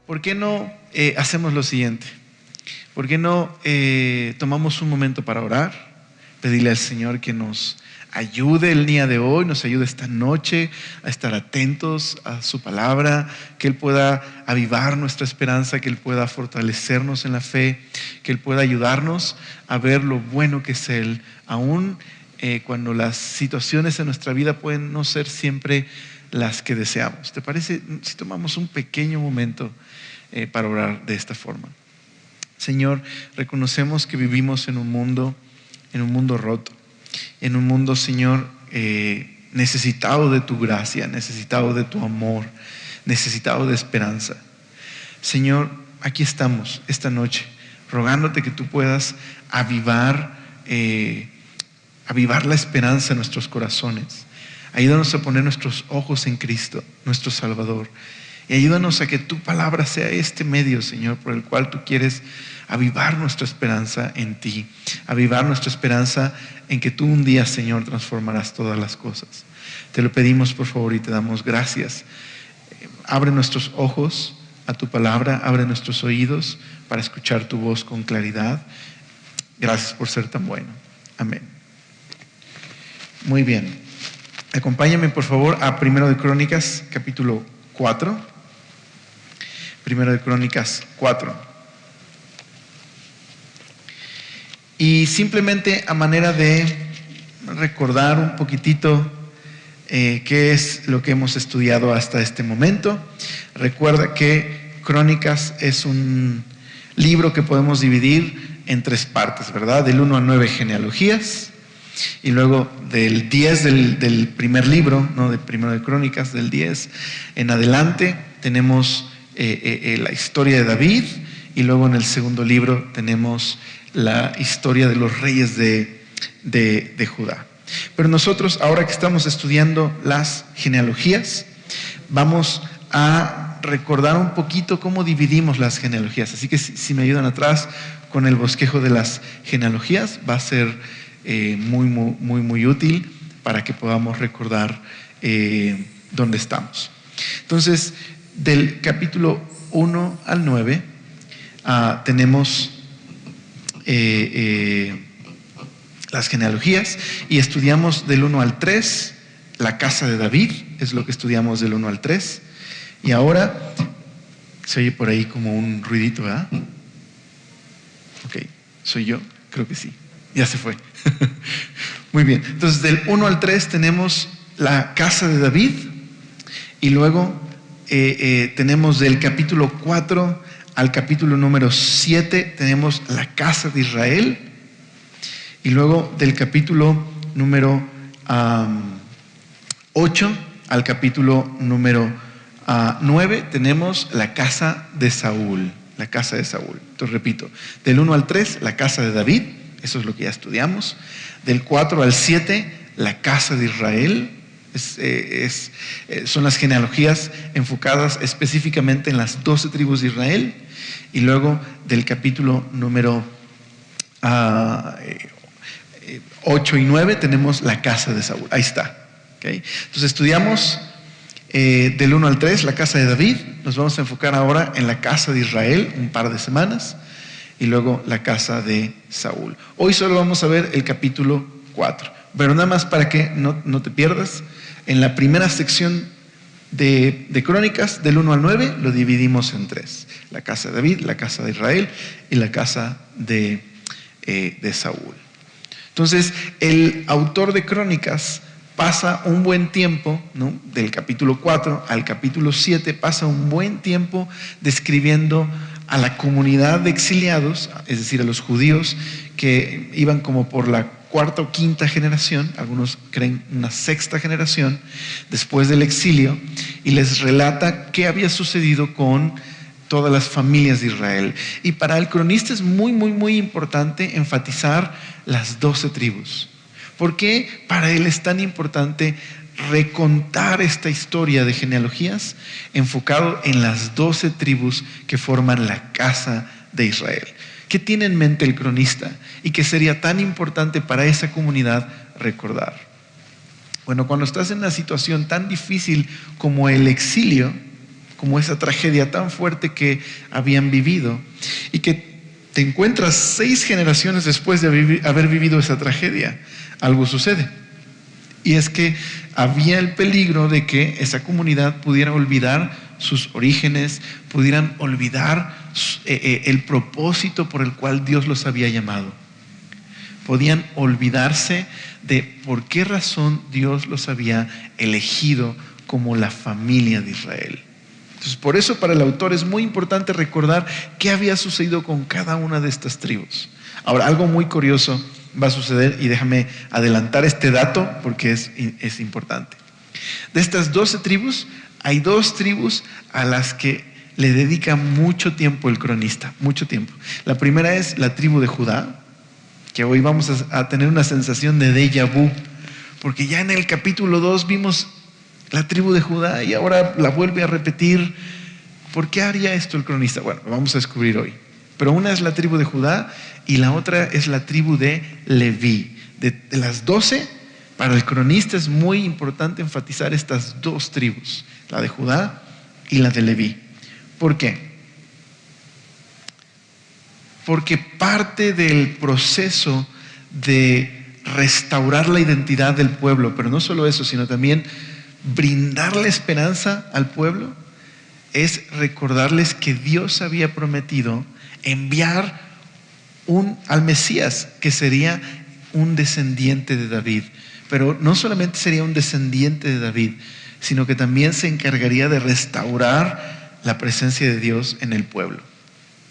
¿por qué no hacemos lo siguiente? ¿Por qué no tomamos un momento para orar? Pedirle al Señor que nos ayude el día de hoy, nos ayude esta noche a estar atentos a su palabra, que Él pueda avivar nuestra esperanza, que Él pueda fortalecernos en la fe, que Él pueda ayudarnos a ver lo bueno que es Él, aún cuando las situaciones en nuestra vida pueden no ser siempre las que deseamos. ¿Te parece si tomamos un pequeño momento para orar de esta forma? Señor, reconocemos que vivimos en un mundo roto, en un mundo, Señor, necesitado de tu gracia, necesitado de tu amor, necesitado de esperanza. Señor, aquí estamos esta noche, rogándote que tú puedas avivar la esperanza en nuestros corazones. Ayúdanos a poner nuestros ojos en Cristo, nuestro Salvador. Y ayúdanos a que tu palabra sea este medio, Señor, por el cual tú quieres avivar nuestra esperanza en ti, avivar nuestra esperanza en que tú un día, Señor, transformarás todas las cosas. Te lo pedimos, por favor, y te damos gracias. Abre nuestros ojos a tu palabra, abre nuestros oídos para escuchar tu voz con claridad. Gracias por ser tan bueno. Amén. Muy bien. Acompáñame, por favor, a 1 de Crónicas, capítulo 4. 1 de Crónicas 4. Y simplemente a manera de recordar un poquitito qué es lo que hemos estudiado hasta este momento. Recuerda que Crónicas es un libro que podemos dividir en 3 partes, ¿verdad? Del 1 al 9 genealogías, y luego del 10 del primer libro, ¿no? De 1 de Crónicas, del 10 en adelante tenemos la historia de David, y luego en el segundo libro tenemos la historia de los reyes de Judá. Pero nosotros, ahora que estamos estudiando las genealogías, vamos a recordar un poquito cómo dividimos las genealogías. Así que si me ayudan atrás con el bosquejo de las genealogías, va a ser muy útil para que podamos recordar dónde estamos. Entonces, del capítulo 1 al 9 tenemos las genealogías, y estudiamos del 1 al 3, la casa de David, es lo que estudiamos del 1 al 3. Y ahora, se oye por ahí como un ruidito, ¿verdad? Ok, ¿soy yo? Creo que sí, ya se fue. Muy bien, entonces del 1 al 3 tenemos la casa de David, y luego tenemos del capítulo 4 al capítulo número 7 tenemos la casa de Israel, y luego del capítulo número 8 al capítulo número 9 tenemos la casa de Saúl, la casa de Saúl. Entonces repito, del 1 al 3 la casa de David, eso es lo que ya estudiamos. Del 4 al 7 la casa de Israel, son las genealogías enfocadas específicamente en las 12 tribus de Israel. Y luego del capítulo número 8 y 9 tenemos la casa de Saúl. Ahí está. ¿Okay? Entonces estudiamos del 1 al 3 la casa de David. Nos vamos a enfocar ahora en la casa de Israel un par de semanas, y luego la casa de Saúl. Hoy solo vamos a ver el capítulo 4, pero nada más para que no te pierdas. En la primera sección de Crónicas, del 1 al 9, lo dividimos en 3. La casa de David, la casa de Israel y la casa de Saúl. Entonces, el autor de Crónicas pasa un buen tiempo, ¿no? Del capítulo 4 al capítulo 7, pasa un buen tiempo describiendo a la comunidad de exiliados, es decir, a los judíos que iban como por la 4ª o 5ª generación, algunos creen una 6ª generación después del exilio, y les relata qué había sucedido con todas las familias de Israel. Y para el cronista es muy importante enfatizar las 12 tribus. ¿Por qué para él es tan importante recontar esta historia de genealogías enfocado en las 12 tribus que forman la casa de Israel? ¿Qué tiene en mente el cronista y qué sería tan importante para esa comunidad recordar? Bueno, cuando estás en una situación tan difícil como el exilio, como esa tragedia tan fuerte que habían vivido, y que te encuentras 6 generaciones después de haber vivido esa tragedia. Algo sucede, y es que había el peligro de que esa comunidad pudiera olvidar sus orígenes, pudieran olvidar el propósito por el cual Dios los había llamado. Podían olvidarse de por qué razón Dios los había elegido como la familia de Israel. Entonces, por eso para el autor es muy importante recordar qué había sucedido con cada una de estas tribus. Ahora, algo muy curioso va a suceder, y déjame adelantar este dato porque es importante. De estas 12 tribus, hay 2 tribus a las que le dedica mucho tiempo el cronista, mucho tiempo. La primera es la tribu de Judá, que hoy vamos a tener una sensación de déjà vu, porque ya en el capítulo 2 vimos la tribu de Judá y ahora la vuelve a repetir. ¿Por qué haría esto el cronista? Bueno, lo vamos a descubrir hoy. Pero una es la tribu de Judá y la otra es la tribu de Leví. De las 12, para el cronista es muy importante enfatizar estas 2 tribus, la de Judá y la de Leví. ¿Por qué? Porque parte del proceso de restaurar la identidad del pueblo, pero no solo eso, sino también brindarle esperanza al pueblo, es recordarles que Dios había prometido enviar al Mesías, que sería un descendiente de David. Pero no solamente sería un descendiente de David, sino que también se encargaría de restaurar la presencia de Dios en el pueblo.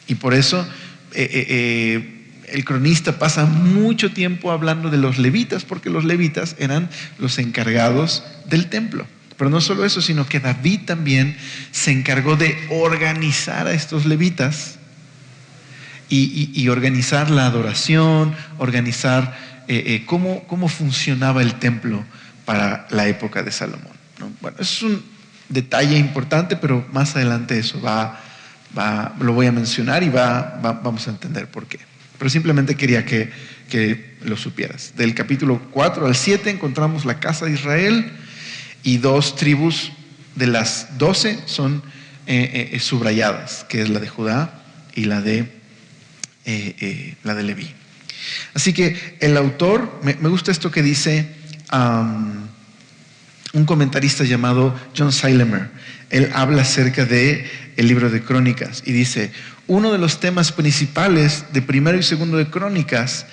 Y por eso el cronista pasa mucho tiempo hablando de los levitas, porque los levitas eran los encargados del templo. Pero no solo eso, sino que David también se encargó de organizar a estos levitas y organizar la adoración, organizar cómo funcionaba el templo para la época de Salomón, ¿no? Bueno, eso es un detalle importante, pero más adelante eso lo voy a mencionar y vamos a entender por qué. Pero simplemente quería que lo supieras. Del capítulo 4 al 7 encontramos la casa de Israel, y 2 tribus de las 12 son subrayadas, que es la de Judá y la de Leví. Así que el autor, me gusta esto que dice un comentarista llamado John Seilemer. Él habla acerca del libro de Crónicas y dice: uno de los temas principales de primero y segundo de Crónicas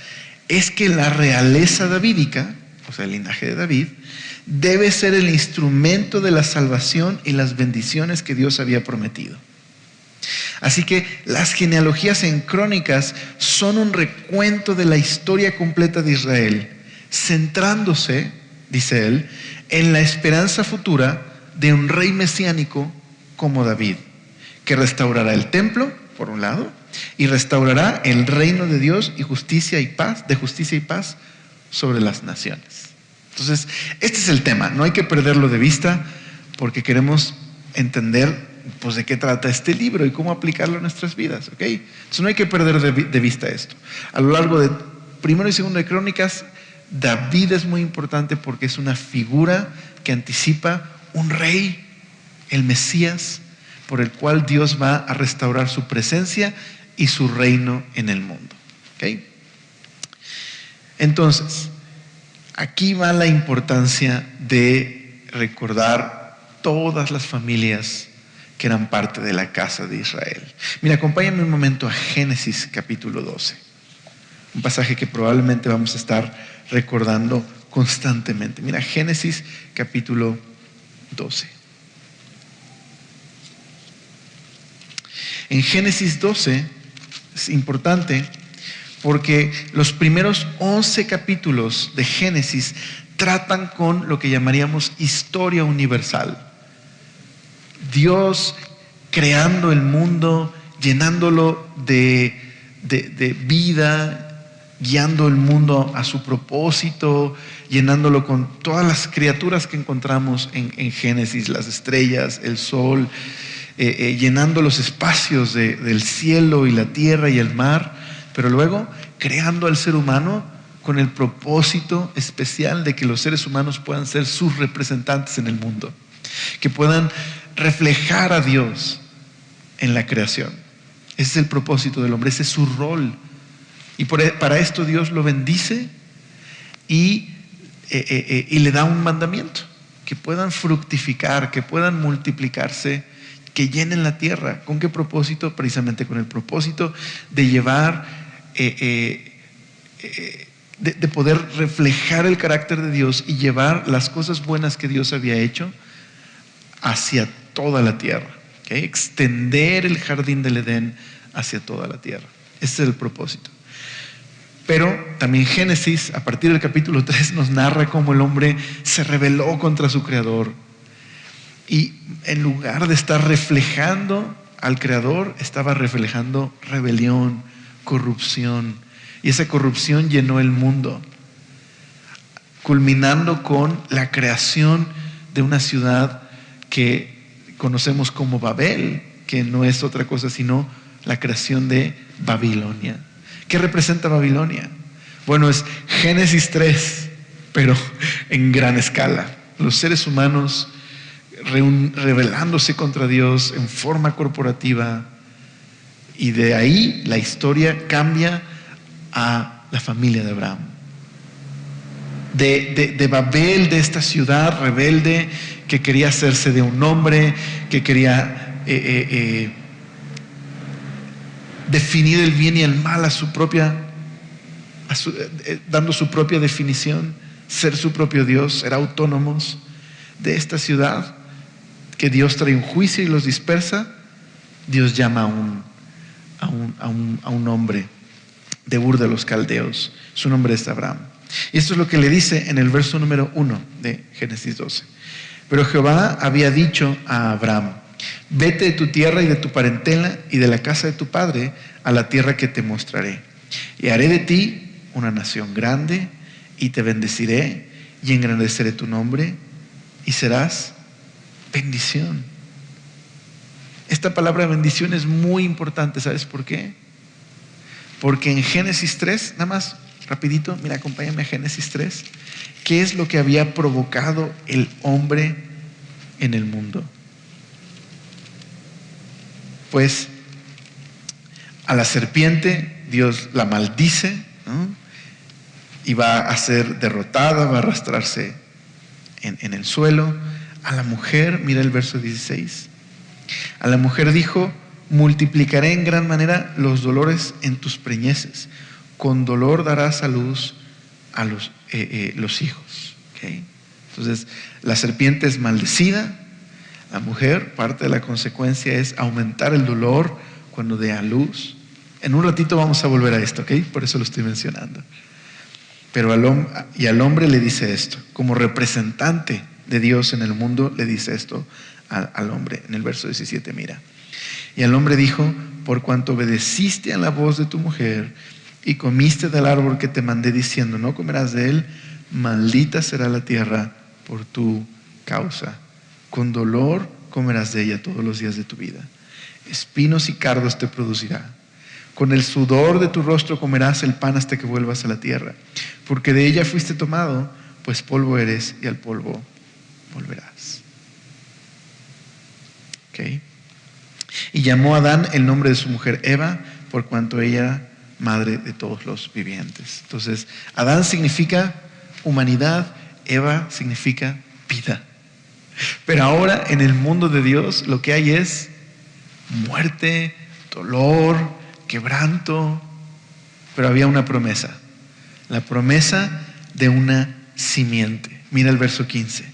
es que la realeza davídica, o sea, el linaje de David, debe ser el instrumento de la salvación y las bendiciones que Dios había prometido. Así que las genealogías en Crónicas son un recuento de la historia completa de Israel, centrándose, dice él, en la esperanza futura de un rey mesiánico como David, que restaurará el templo, por un lado, y restaurará el reino de Dios y justicia y paz sobre las naciones. Entonces, este es el tema, no hay que perderlo de vista, porque queremos entender pues de qué trata este libro y cómo aplicarlo en nuestras vidas, ¿ok? Entonces no hay que perder de vista esto. A lo largo de primero y segundo de Crónicas, David es muy importante porque es una figura que anticipa un rey, el Mesías, por el cual Dios va a restaurar su presencia y su reino en el mundo, ¿ok? Entonces, aquí va la importancia de recordar todas las familias que eran parte de la casa de Israel. Mira, acompáñame un momento a Génesis capítulo 12, un pasaje que probablemente vamos a estar recordando constantemente. Mira, Génesis capítulo 12. En Génesis 12 es importante porque los primeros 11 capítulos de Génesis tratan con lo que llamaríamos historia universal. Dios creando el mundo, llenándolo de vida, guiando el mundo a su propósito, llenándolo con todas las criaturas que encontramos en Génesis, las estrellas, el sol, llenando los espacios del cielo y la tierra y el mar, pero luego creando al ser humano con el propósito especial de que los seres humanos puedan ser sus representantes en el mundo, que puedan reflejar a Dios en la creación. Ese es el propósito del hombre, ese es su rol. Y para esto Dios lo bendice y le da un mandamiento: que puedan fructificar, que puedan multiplicarse, que llenen la tierra. ¿Con qué propósito? Precisamente con el propósito de llevar, de poder reflejar el carácter de Dios y llevar las cosas buenas que Dios había hecho hacia toda la tierra. ¿Okay? Extender el jardín del Edén hacia toda la tierra. Ese es el propósito. Pero también Génesis, a partir del capítulo 3, nos narra cómo el hombre se rebeló contra su creador. Y en lugar de estar reflejando al creador, estaba reflejando rebelión, corrupción. Y esa corrupción llenó el mundo, culminando con la creación de una ciudad que conocemos como Babel, que no es otra cosa sino la creación de Babilonia. ¿Qué representa Babilonia? Bueno, es Génesis 3, pero en gran escala. Los seres humanos rebelándose contra Dios en forma corporativa, y de ahí la historia cambia a la familia de Abraham. De Babel, de esta ciudad rebelde que quería hacerse de un hombre, que quería definir el bien y el mal dando su propia definición, ser su propio Dios, ser autónomos. De esta ciudad que Dios trae un juicio y los dispersa, Dios llama a un hombre de Ur de los Caldeos. Su nombre es Abraham. Y esto es lo que le dice en el verso número 1 de Génesis 12. Pero Jehová había dicho a Abraham: vete de tu tierra y de tu parentela y de la casa de tu padre a la tierra que te mostraré. Y haré de ti una nación grande y te bendeciré y engrandeceré tu nombre y serás bendición. Esta palabra bendición es muy importante. ¿Sabes por qué? Porque en Génesis 3, nada más rapidito, mira, acompáñame a Génesis 3. ¿Qué es lo que había provocado el hombre en el mundo? Pues a la serpiente Dios la maldice, ¿no? Y va a ser derrotada, va a arrastrarse en el suelo. A la mujer, mira el verso 16. A la mujer dijo: multiplicaré en gran manera los dolores en tus preñeces. Con dolor darás a luz a los hijos. ¿Okay? Entonces, la serpiente es maldecida. La mujer, parte de la consecuencia es aumentar el dolor cuando dé a luz. En un ratito vamos a volver a esto, ¿ok? Por eso lo estoy mencionando. Pero al hombre le dice esto, como representante de Dios en el mundo, le dice esto al hombre. En el verso 17, mira. Y al hombre dijo: por cuanto obedeciste a la voz de tu mujer y comiste del árbol que te mandé diciendo: no comerás de él, maldita será la tierra por tu causa. Con dolor comerás de ella todos los días de tu vida. Espinos y cardos te producirá. Con el sudor de tu rostro comerás el pan hasta que vuelvas a la tierra. Porque de ella fuiste tomado, pues polvo eres y al polvo volverás. ¿Okay? Y llamó a Adán el nombre de su mujer Eva, por cuanto ella era madre de todos los vivientes. Entonces, Adán significa humanidad, Eva significa vida. Pero ahora en el mundo de Dios lo que hay es muerte, dolor, quebranto. Pero había una promesa, la promesa de una simiente. Mira el verso 15.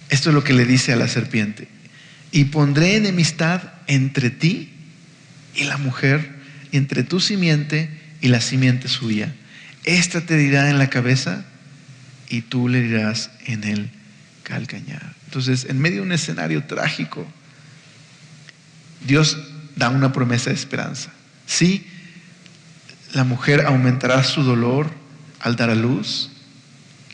Esto es lo que le dice a la serpiente: y pondré enemistad entre ti y la mujer, y entre tu simiente y la simiente suya. Esta te dirá en la cabeza y tú le dirás en el calcañar. Entonces, en medio de un escenario trágico, Dios da una promesa de esperanza. Sí, la mujer aumentará su dolor al dar a luz,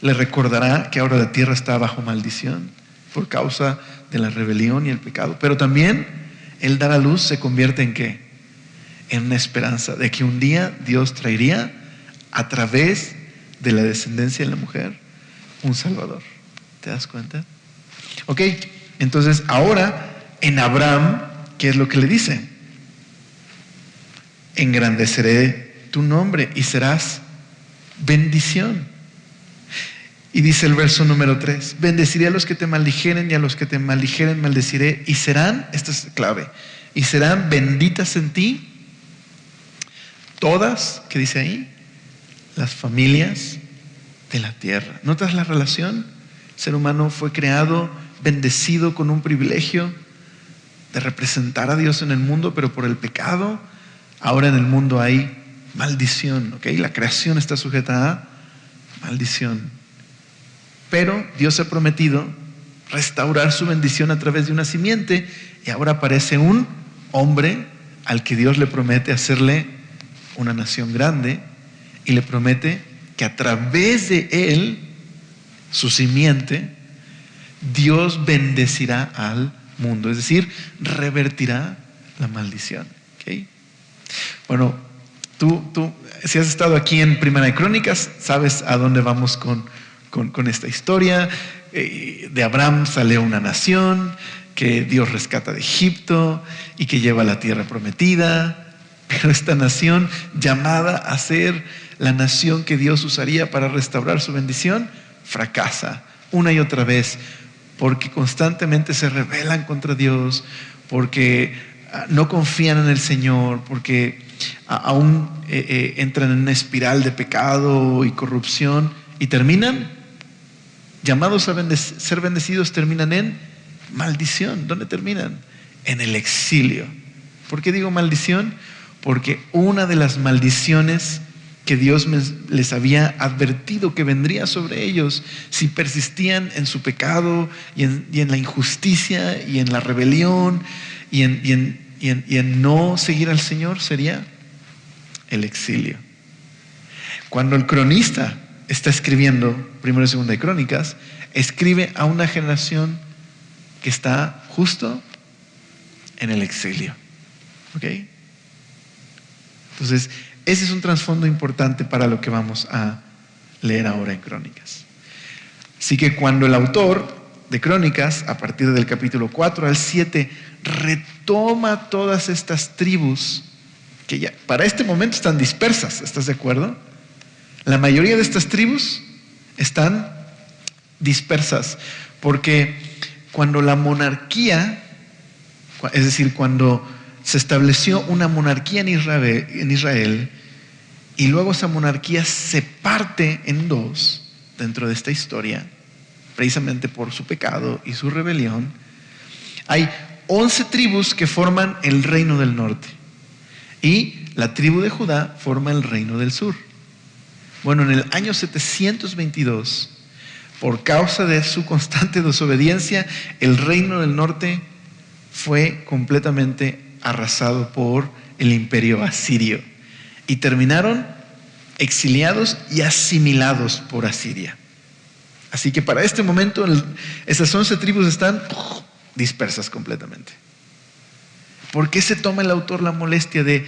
le recordará que ahora la tierra está bajo maldición por causa de la rebelión y el pecado, pero también el dar a luz se convierte en ¿qué? En una esperanza de que un día Dios traería a través de la descendencia de la mujer un Salvador. ¿Te das cuenta? Ok, Entonces, ahora, en Abraham, ¿qué es lo que le dice? Engrandeceré tu nombre y serás bendición. Y dice el verso número 3, bendeciré a los que te maldijeren y a los que te maldijeren maldeciré y serán, esta es clave, y serán benditas en ti todas, ¿qué dice ahí? Las familias de la tierra. ¿Notas la relación? El ser humano fue creado, bendecido con un privilegio de representar a Dios en el mundo, pero por el pecado, ahora en el mundo hay maldición, ¿ok? La creación está sujeta a maldición. Pero Dios ha prometido restaurar su bendición a través de una simiente y ahora aparece un hombre al que Dios le promete hacerle una nación grande y le promete que a través de él, su simiente, Dios bendecirá al mundo, es decir, revertirá la maldición. ¿Okay? Bueno, tú, si has estado aquí en Primera de Crónicas, sabes a dónde vamos con esta historia. De Abraham sale una nación que Dios rescata de Egipto y que lleva a la tierra prometida. Pero esta nación, llamada a ser la nación que Dios usaría para restaurar su bendición, fracasa una y otra vez, porque constantemente se rebelan contra Dios, porque no confían en el Señor, porque aún entran en una espiral de pecado y corrupción y terminan, llamados a ser bendecidos, terminan en maldición. ¿Dónde terminan? En el exilio. ¿Por qué digo maldición? Porque una de las maldiciones que Dios les había advertido que vendría sobre ellos si persistían en su pecado y en la injusticia y en la rebelión y en no seguir al Señor sería el exilio. Cuando el cronista está escribiendo Primera y Segunda de Crónicas, escribe a una generación que está justo en el exilio. ¿Ok? Entonces, ese es un trasfondo importante para lo que vamos a leer ahora en Crónicas. Así que cuando el autor de Crónicas, a partir del capítulo 4 al 7, retoma todas estas tribus que ya para este momento están dispersas, ¿estás de acuerdo? La mayoría de estas tribus están dispersas, porque cuando la monarquía, es decir, cuando se estableció una monarquía en Israel y luego esa monarquía se parte en dos dentro de esta historia, precisamente por su pecado y su rebelión, hay 11 tribus que forman el reino del norte y la tribu de Judá forma el reino del sur. Bueno, en el año 722, por causa de su constante desobediencia, el reino del norte fue completamente arrasado por el imperio asirio y terminaron exiliados y asimilados por Asiria. Así que para este momento esas 11 tribus están dispersas completamente. ¿Por qué se toma el autor la molestia de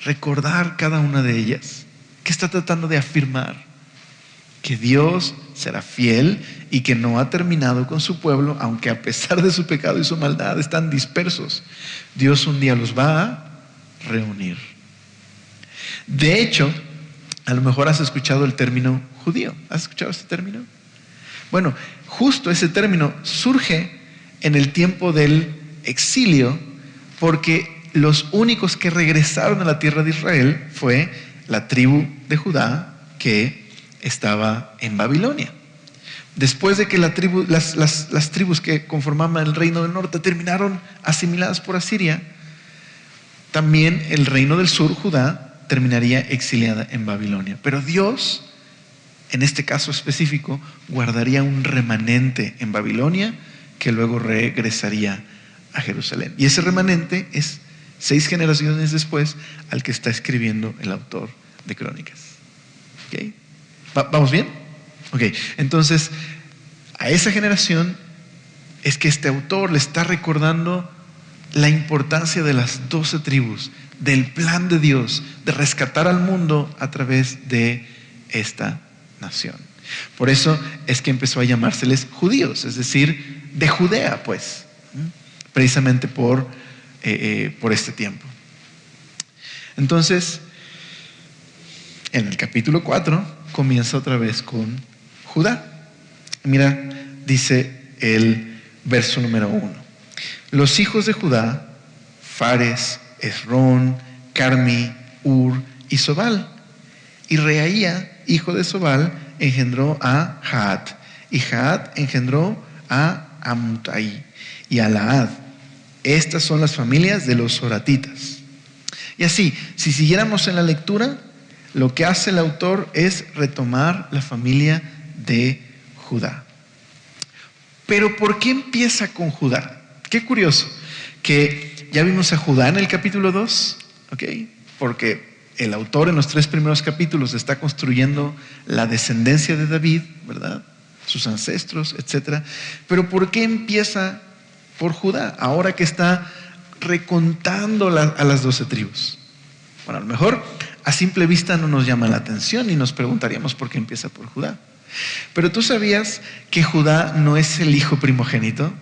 recordar cada una de ellas? ¿Qué está tratando de afirmar? Que Dios será fiel y que no ha terminado con su pueblo, aunque a pesar de su pecado y su maldad están dispersos. Dios un día los va a reunir. De hecho, a lo mejor has escuchado el término judío. ¿Has escuchado este término? Bueno, justo ese término surge en el tiempo del exilio, porque los únicos que regresaron a la tierra de Israel fue la tribu de Judá que estaba en Babilonia. Después de que las tribus que conformaban el reino del norte terminaron asimiladas por Asiria, también el reino del sur, Judá, terminaría exiliada en Babilonia. Pero Dios, en este caso específico, guardaría un remanente en Babilonia que luego regresaría a Jerusalén. Y ese remanente es 6 generaciones después al que está escribiendo el autor de Crónicas. ¿Okay? ¿Vamos bien? Ok, entonces a esa generación es que este autor le está recordando la importancia de las 12 tribus, del plan de Dios, de rescatar al mundo a través de esta nación. Por eso es que empezó a llamárseles judíos, es decir, de Judea, pues, precisamente por este tiempo. Entonces, en el capítulo 4 comienza otra vez con Judá. Mira, dice el verso número 1. Los hijos de Judá, Fares, Esrón, Carmi, Ur y Sobal. Y Reaía, hijo de Sobal, engendró a Jaat. Y Jaat engendró a Amutai y a Laad. Estas son las familias de los soratitas. Y así, si siguiéramos en la lectura, lo que hace el autor es retomar la familia de Judá. Pero ¿por qué empieza con Judá? Qué curioso, que ya vimos a Judá en el capítulo 2, ¿ok? Porque el autor en los 3 primeros capítulos está construyendo la descendencia de David, ¿verdad? Sus ancestros, etc. Pero ¿por qué empieza por Judá? Ahora que está recontando a las 12 tribus. Bueno, a lo mejor a simple vista no nos llama la atención y nos preguntaríamos por qué empieza por Judá. Pero ¿tú sabías que Judá no es el hijo primogénito?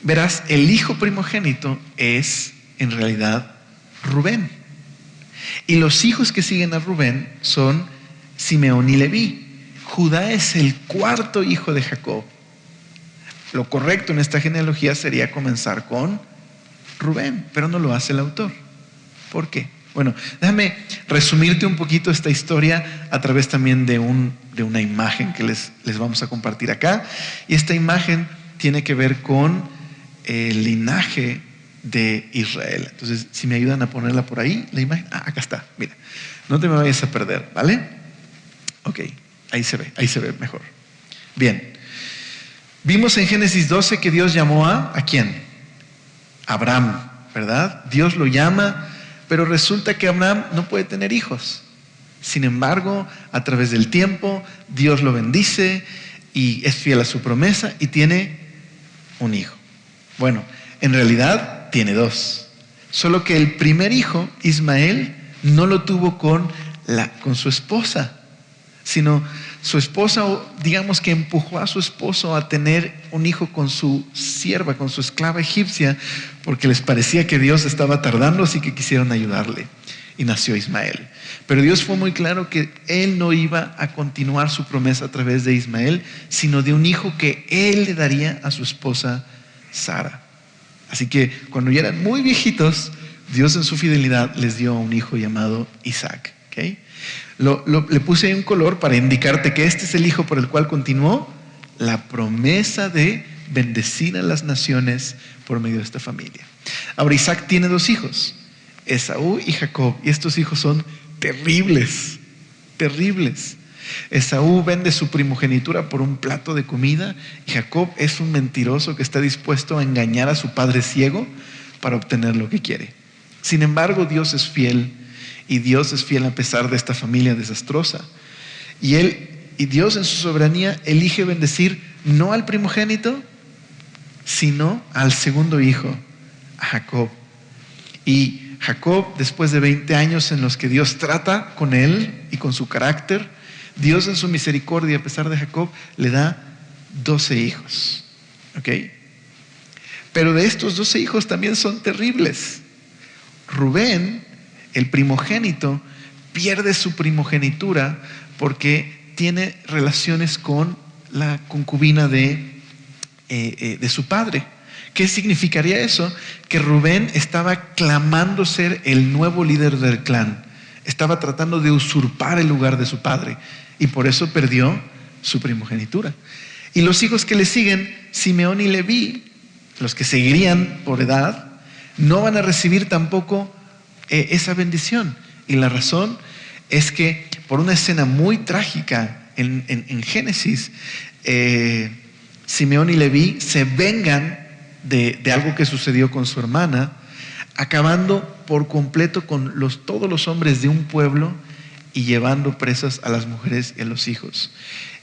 Verás, el hijo primogénito es en realidad Rubén. Y los hijos que siguen a Rubén son Simeón y Leví. Judá es el 4.º hijo de Jacob. Lo correcto en esta genealogía sería comenzar con Rubén, pero no lo hace el autor. ¿Por qué? Bueno, déjame resumirte un poquito esta historia a través también de una imagen que les vamos a compartir acá. Y esta imagen tiene que ver con el linaje de Israel. Entonces, si me ayudan a ponerla por ahí, la imagen. Acá está, mira. No te me vayas a perder, ¿vale? Ok, ahí se ve mejor. Bien. Vimos en Génesis 12 que Dios llamó ¿a quién? Abraham, ¿verdad? Dios lo llama, pero resulta que Abraham no puede tener hijos. Sin embargo, a través del tiempo, Dios lo bendice y es fiel a su promesa y tiene un hijo. Bueno, en realidad tiene 2. Solo que el primer hijo, Ismael, no lo tuvo con su esposa, sino su esposa, digamos que empujó a su esposo a tener un hijo con su sierva, con su esclava egipcia, porque les parecía que Dios estaba tardando, así que quisieron ayudarle. Y nació Ismael. Pero Dios fue muy claro que Él no iba a continuar su promesa a través de Ismael, sino de un hijo que Él le daría a su esposa Sara. Así que cuando ya eran muy viejitos, Dios en su fidelidad les dio un hijo llamado Isaac. ¿Okay? Le puse un color para indicarte que este es el hijo por el cual continuó la promesa de bendecir a las naciones por medio de esta familia. Ahora Isaac tiene 2 hijos, Esaú y Jacob, y estos hijos son terribles, terribles. Esaú vende su primogenitura por un plato de comida y Jacob es un mentiroso que está dispuesto a engañar a su padre ciego para obtener lo que quiere. Sin embargo, Dios es fiel. Y Dios es fiel a pesar de esta familia desastrosa. Y Dios en su soberanía elige bendecir no al primogénito, sino al segundo hijo, a Jacob. Y Jacob, después de 20 años en los que Dios trata con él y con su carácter, Dios en su misericordia, a pesar de Jacob, le da 12 hijos. ¿Ok? Pero de estos 12 hijos también son terribles. Rubén, el primogénito, pierde su primogenitura porque tiene relaciones con la concubina de su padre. ¿Qué significaría eso? Que Rubén estaba clamando ser el nuevo líder del clan. Estaba tratando de usurpar el lugar de su padre y por eso perdió su primogenitura. Y los hijos que le siguen, Simeón y Leví, los que seguirían por edad, no van a recibir tampoco esa bendición. Y la razón es que por una escena muy trágica en Génesis, Simeón y Leví se vengan de algo que sucedió con su hermana, acabando por completo con todos los hombres de un pueblo y llevando presas a las mujeres y a los hijos.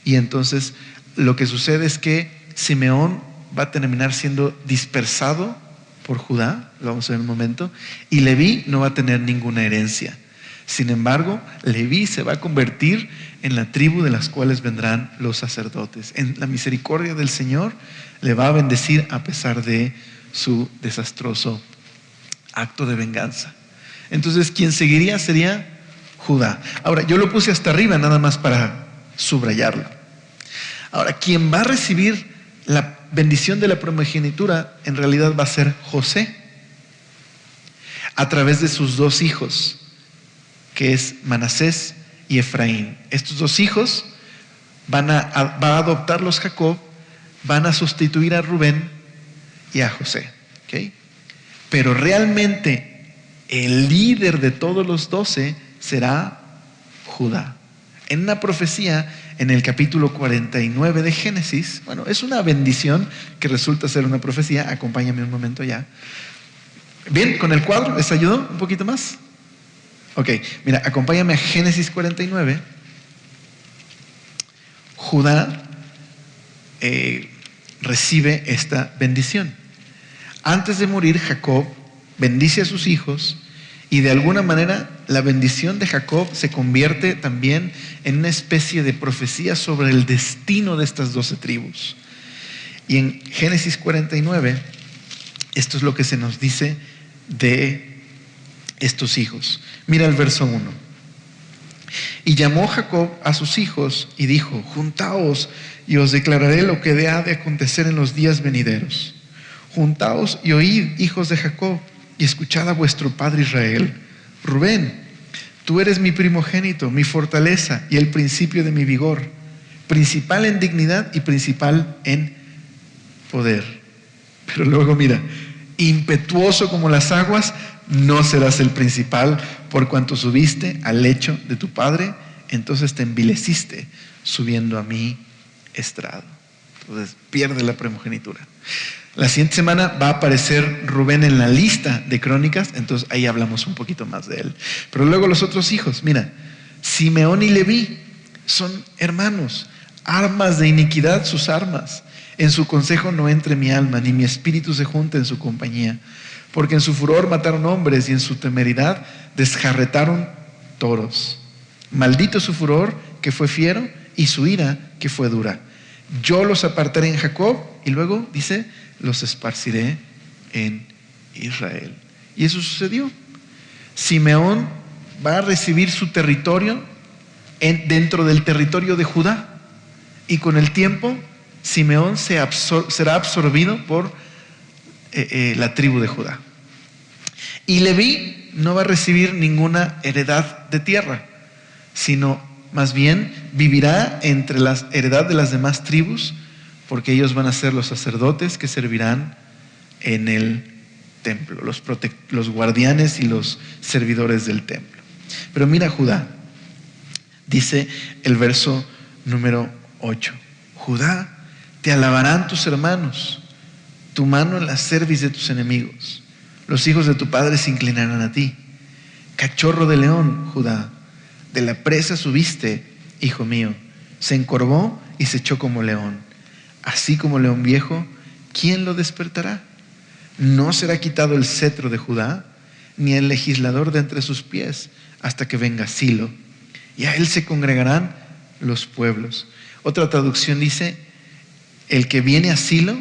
Y entonces lo que sucede es que Simeón va a terminar siendo dispersado por Judá, lo vamos a ver en un momento, y Leví no va a tener ninguna herencia. Sin embargo, Leví se va a convertir en la tribu de las cuales vendrán los sacerdotes. En la misericordia del Señor le va a bendecir a pesar de su desastroso acto de venganza. Entonces, quien seguiría sería Judá. Ahora, yo lo puse hasta arriba nada más para subrayarlo. Ahora, quien va a recibir la bendición de la primogenitura en realidad va a ser José, a través de sus dos hijos, que es Manasés y Efraín. Estos dos hijos va a adoptarlos Jacob, van a sustituir a Rubén y a José. ¿Okay? Pero realmente el líder de todos los 12 será Judá. En una profecía en el capítulo 49 de Génesis, bueno, es una bendición que resulta ser una profecía. Acompáñame un momento ya. Bien, con el cuadro, ¿les ayudó un poquito más? Ok, mira, acompáñame a Génesis 49. Judá recibe esta bendición. Antes de morir, Jacob bendice a sus hijos y de alguna manera la bendición de Jacob se convierte también en una especie de profecía sobre el destino de estas 12 tribus. Y en Génesis 49, esto es lo que se nos dice de estos hijos. Mira el verso 1. Y llamó Jacob a sus hijos y dijo: juntaos y os declararé lo que ha de acontecer en los días venideros. Juntaos y oíd, hijos de Jacob, y escuchad a vuestro padre Israel. Rubén, tú eres mi primogénito, mi fortaleza y el principio de mi vigor, principal en dignidad y principal en poder. Pero luego mira, impetuoso como las aguas, no serás el principal, por cuanto subiste al lecho de tu padre, entonces te envileciste subiendo a mi estrado. Entonces pierde la primogenitura. La siguiente semana va a aparecer Rubén en la lista de crónicas, entonces ahí hablamos un poquito más de él. Pero luego los otros hijos, mira, Simeón y Leví son hermanos, armas de iniquidad sus armas. En su consejo no entre mi alma, ni mi espíritu se junta en su compañía. Porque en su furor mataron hombres y en su temeridad desjarretaron toros. Maldito su furor, que fue fiero, y su ira, que fue dura. Yo los apartaré en Jacob, y luego dice, los esparciré en Israel. Y eso sucedió. Simeón va a recibir su territorio dentro del territorio de Judá. Y con el tiempo, Simeón será absorbido por la tribu de Judá. Y Leví no va a recibir ninguna heredad de tierra, sino más bien vivirá entre la heredad de las demás tribus, porque ellos van a ser los sacerdotes que servirán en el templo, los guardianes y los servidores del templo. Pero mira Judá, dice el verso número 8, Judá, te alabarán tus hermanos, tu mano en la cerviz de tus enemigos. Los hijos de tu padre se inclinarán a ti. Cachorro de león, Judá, de la presa subiste, hijo mío. Se encorvó y se echó como león. Así como león viejo, ¿quién lo despertará? No será quitado el cetro de Judá, ni el legislador de entre sus pies, hasta que venga Silo. Y a él se congregarán los pueblos. Otra traducción dice, el que viene a Silo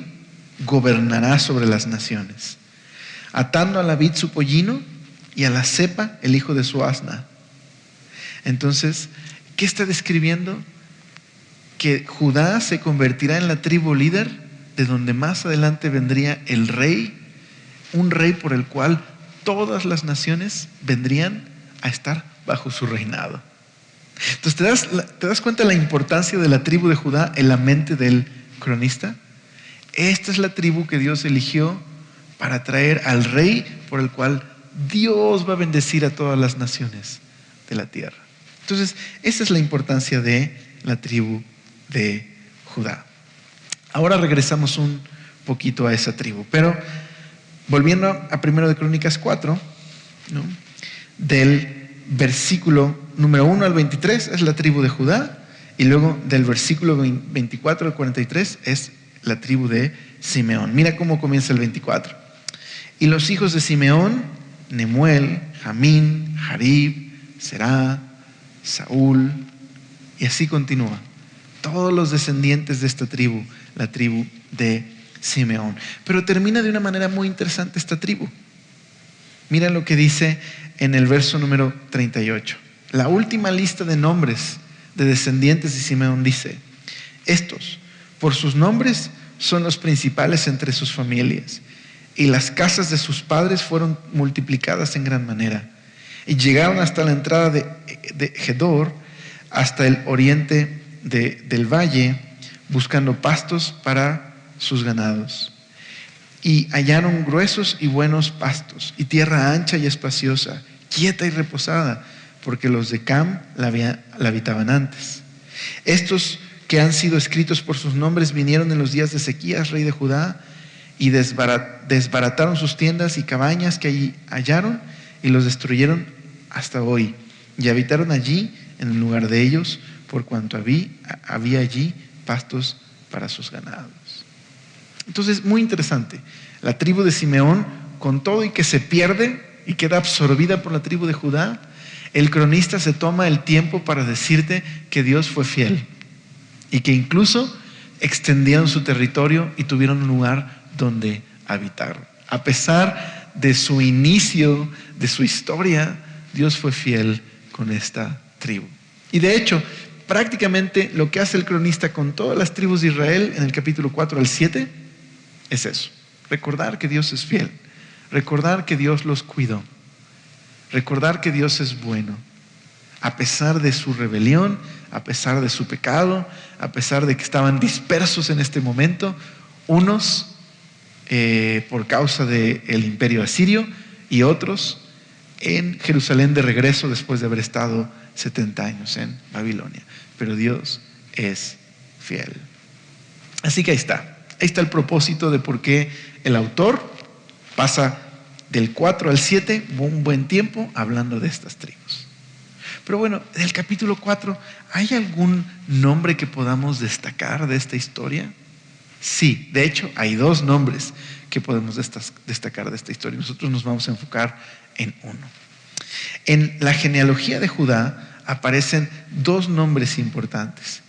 gobernará sobre las naciones, atando a la vid su pollino y a la cepa el hijo de su asna. Entonces, ¿qué está describiendo? Que Judá se convertirá en la tribu líder, de donde más adelante vendría el rey, un rey por el cual todas las naciones vendrían a estar bajo su reinado. Entonces, ¿te das cuenta de la importancia de la tribu de Judá en la mente del cronista? Esta es la tribu que Dios eligió para traer al rey por el cual Dios va a bendecir a todas las naciones de la tierra. Entonces, esa es la importancia de la tribu de Judá. Ahora regresamos un poquito a esa tribu, pero volviendo a 1 de Crónicas 4, ¿no? Del versículo número 1 al 23 es la tribu de Judá, y luego del versículo 24 al 43 es la tribu de Simeón. Mira cómo comienza el 24. Y los hijos de Simeón, Nemuel, Jamín, Jarib, Será, Saúl, y así continúa. Todos los descendientes de esta tribu, la tribu de Simeón. Pero termina de una manera muy interesante esta tribu. Mira lo que dice en el verso número 38. La última lista de nombres de descendientes de Simeón dice: estos, por sus nombres, son los principales entre sus familias, y las casas de sus padres fueron multiplicadas en gran manera, y llegaron hasta la entrada de Gedor, hasta el oriente del valle, buscando pastos para sus ganados. Y hallaron gruesos y buenos pastos, y tierra ancha y espaciosa, quieta y reposada, porque los de Cam la habitaban antes. Estos que han sido escritos por sus nombres vinieron en los días de Ezequías, rey de Judá, y desbarataron sus tiendas y cabañas que allí hallaron, y los destruyeron hasta hoy, y habitaron allí en el lugar de ellos, por cuanto había allí pastos para sus ganados. Entonces, muy interesante, la tribu de Simeón, con todo y que se pierde y queda absorbida por la tribu de Judá, el cronista se toma el tiempo para decirte que Dios fue fiel y que incluso extendieron su territorio y tuvieron un lugar donde habitar. A pesar de su inicio, de su historia, Dios fue fiel con esta tribu. Y de hecho, prácticamente lo que hace el cronista con todas las tribus de Israel en el capítulo 4 al 7 es eso: recordar que Dios es fiel, recordar que Dios los cuidó, recordar que Dios es bueno, a pesar de su rebelión, a pesar de su pecado, a pesar de que estaban dispersos en este momento, unos por causa del imperio asirio y otros en Jerusalén de regreso después de haber estado 70 años en Babilonia. Pero Dios es fiel. Así que ahí está el propósito de por qué el autor pasa del 4 al 7 un buen tiempo hablando de estas tribus. Pero bueno, del capítulo 4, ¿hay algún nombre que podamos destacar de esta historia? Sí, de hecho hay dos nombres que podemos destacar de esta historia. Nosotros nos vamos a enfocar en uno. En la genealogía de Judá aparecen dos nombres importantes.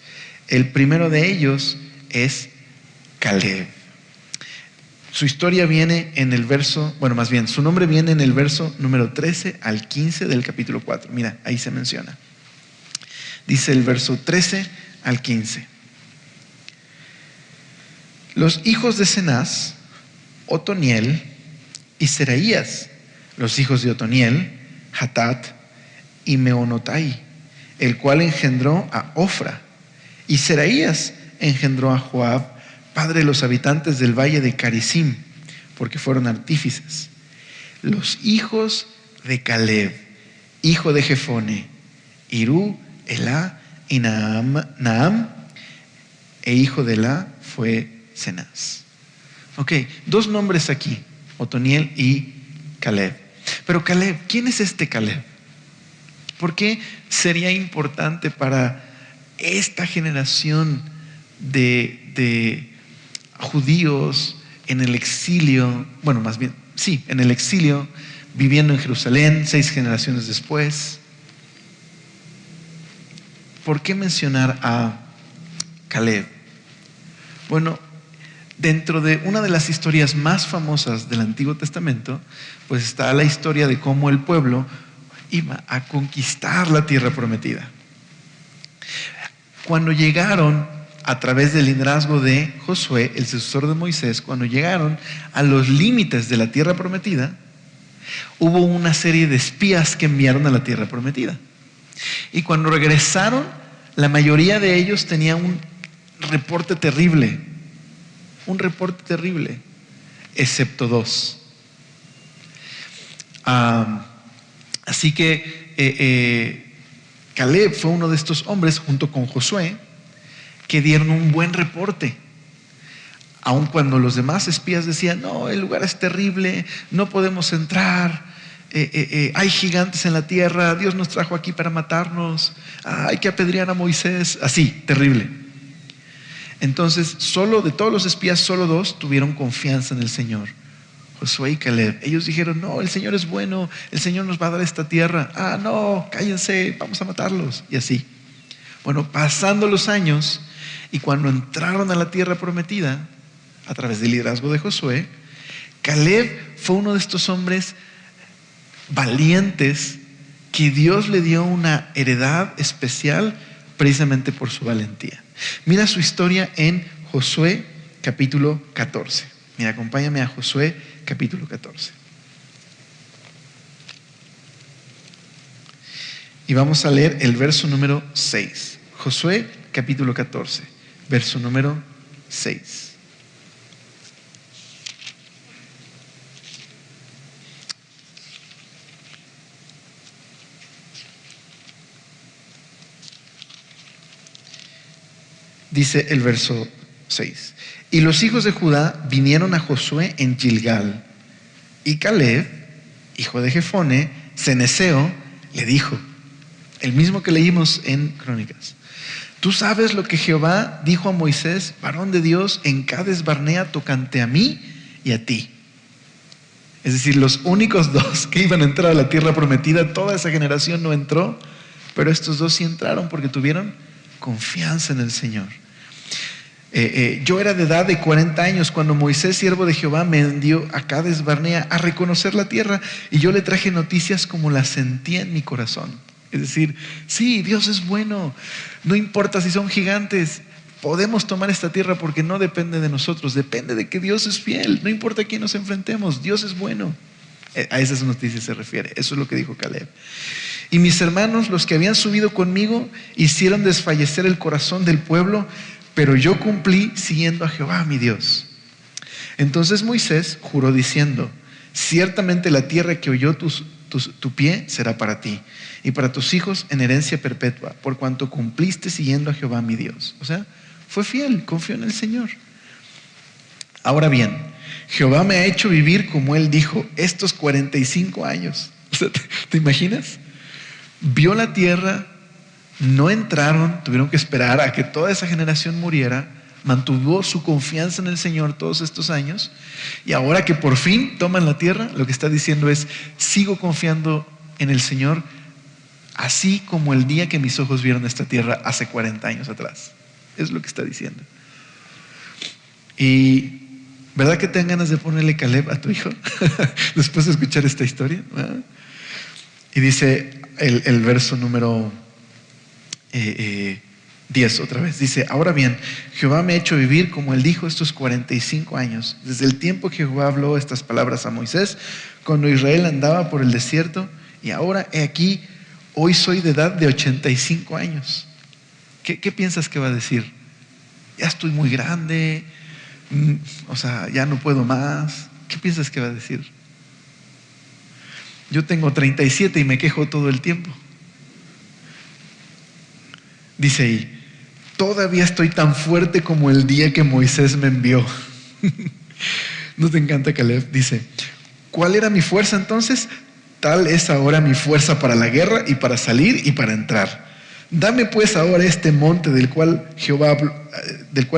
El primero de ellos es Caleb. Su historia viene en el verso, su nombre viene en el verso número 13 al 15 del capítulo 4. Mira, ahí se menciona. Dice el verso 13 al 15. Los hijos de Cenaz, Otoniel y Seraías. Los hijos de Otoniel, Hatat y Meonotai, el cual engendró a Ofra. Y Seraías engendró a Joab, padre de los habitantes del valle de Carisim, porque fueron artífices. Los hijos de Caleb, hijo de Jefone, Irú, Elá y Naam, e hijo de Elá fue Cenaz. Ok, dos nombres aquí, Otoniel y Caleb. Pero Caleb, ¿quién es este Caleb? ¿Por qué sería importante para esta generación de judíos en el exilio, en el exilio, viviendo en Jerusalén 6 generaciones después? ¿Por qué mencionar a Caleb? Bueno, dentro de una de las historias más famosas del Antiguo Testamento, pues está la historia de cómo el pueblo iba a conquistar la tierra prometida. Cuando llegaron, a través del liderazgo de Josué, el sucesor de Moisés, cuando llegaron a los límites de la tierra prometida, hubo una serie de espías que enviaron a la tierra prometida. Y cuando regresaron, la mayoría de ellos tenía un reporte terrible, excepto 2. Así que Caleb fue uno de estos hombres, junto con Josué, que dieron un buen reporte. Aun cuando los demás espías decían: no, el lugar es terrible, no podemos entrar, hay gigantes en la tierra, Dios nos trajo aquí para matarnos, hay que apedrear a Moisés, así, terrible. Entonces, solo de todos los espías, solo 2 tuvieron confianza en el Señor: Josué y Caleb. Ellos dijeron, no, el Señor es bueno, el Señor nos va a dar esta tierra. Ah, no, cállense, vamos a matarlos. Y así. Bueno, pasando los años y cuando entraron a la tierra prometida, a través del liderazgo de Josué, Caleb fue uno de estos hombres valientes que Dios le dio una heredad especial precisamente por su valentía. Mira su historia en Josué capítulo 14. Mira, acompáñame a Josué capítulo 14. Y vamos a leer el verso número 6. Josué capítulo 14, verso número 6. Dice el verso 6. Y los hijos de Judá vinieron a Josué en Gilgal. Y Caleb, hijo de Jefone, ceneseo, le dijo, el mismo que leímos en Crónicas: tú sabes lo que Jehová dijo a Moisés, varón de Dios, en Cades Barnea, tocante a mí y a ti. Es decir, los únicos dos que iban a entrar a la tierra prometida, toda esa generación no entró, pero estos dos sí entraron porque tuvieron confianza en el Señor. Yo era de edad de 40 años cuando Moisés, siervo de Jehová, me envió a Cades Barnea a reconocer la tierra, y yo le traje noticias como las sentía en mi corazón. Es decir, sí, Dios es bueno, no importa si son gigantes, podemos tomar esta tierra porque no depende de nosotros, depende de que Dios es fiel, no importa a quién nos enfrentemos, Dios es bueno. A esas noticias se refiere, eso es lo que dijo Caleb. Y mis hermanos, los que habían subido conmigo, hicieron desfallecer el corazón del pueblo, pero yo cumplí siguiendo a Jehová mi Dios. Entonces Moisés juró diciendo: ciertamente la tierra que oyó tu pie será para ti y para tus hijos en herencia perpetua, por cuanto cumpliste siguiendo a Jehová mi Dios. O sea, fue fiel, confió en el Señor. Ahora bien, Jehová me ha hecho vivir, como él dijo, estos 45 años. O sea, ¿te imaginas? Vio la tierra, no entraron, tuvieron que esperar a que toda esa generación muriera, mantuvo su confianza en el Señor todos estos años, y ahora que por fin toman la tierra, lo que está diciendo es: sigo confiando en el Señor, así como el día que mis ojos vieron esta tierra hace 40 años atrás. Es lo que está diciendo. Y ¿verdad que te dan ganas de ponerle Caleb a tu hijo después de escuchar esta historia? ¿Verdad? Y dice el verso número 10 otra vez. Dice: ahora bien, Jehová me ha hecho vivir, como él dijo, estos 45 años, desde el tiempo que Jehová habló estas palabras a Moisés, cuando Israel andaba por el desierto, y ahora he aquí, hoy soy de edad de 85 años. ¿Qué piensas que va a decir? Ya estoy muy grande, o sea, ya no puedo más. ¿Qué piensas que va a decir? Yo tengo 37 y me quejo todo el tiempo. Dice ahí: todavía estoy tan fuerte como el día que Moisés me envió. ¿No te encanta Caleb? Dice: ¿cuál era mi fuerza entonces? Tal es ahora mi fuerza para la guerra y para salir y para entrar. Dame pues ahora este monte del cual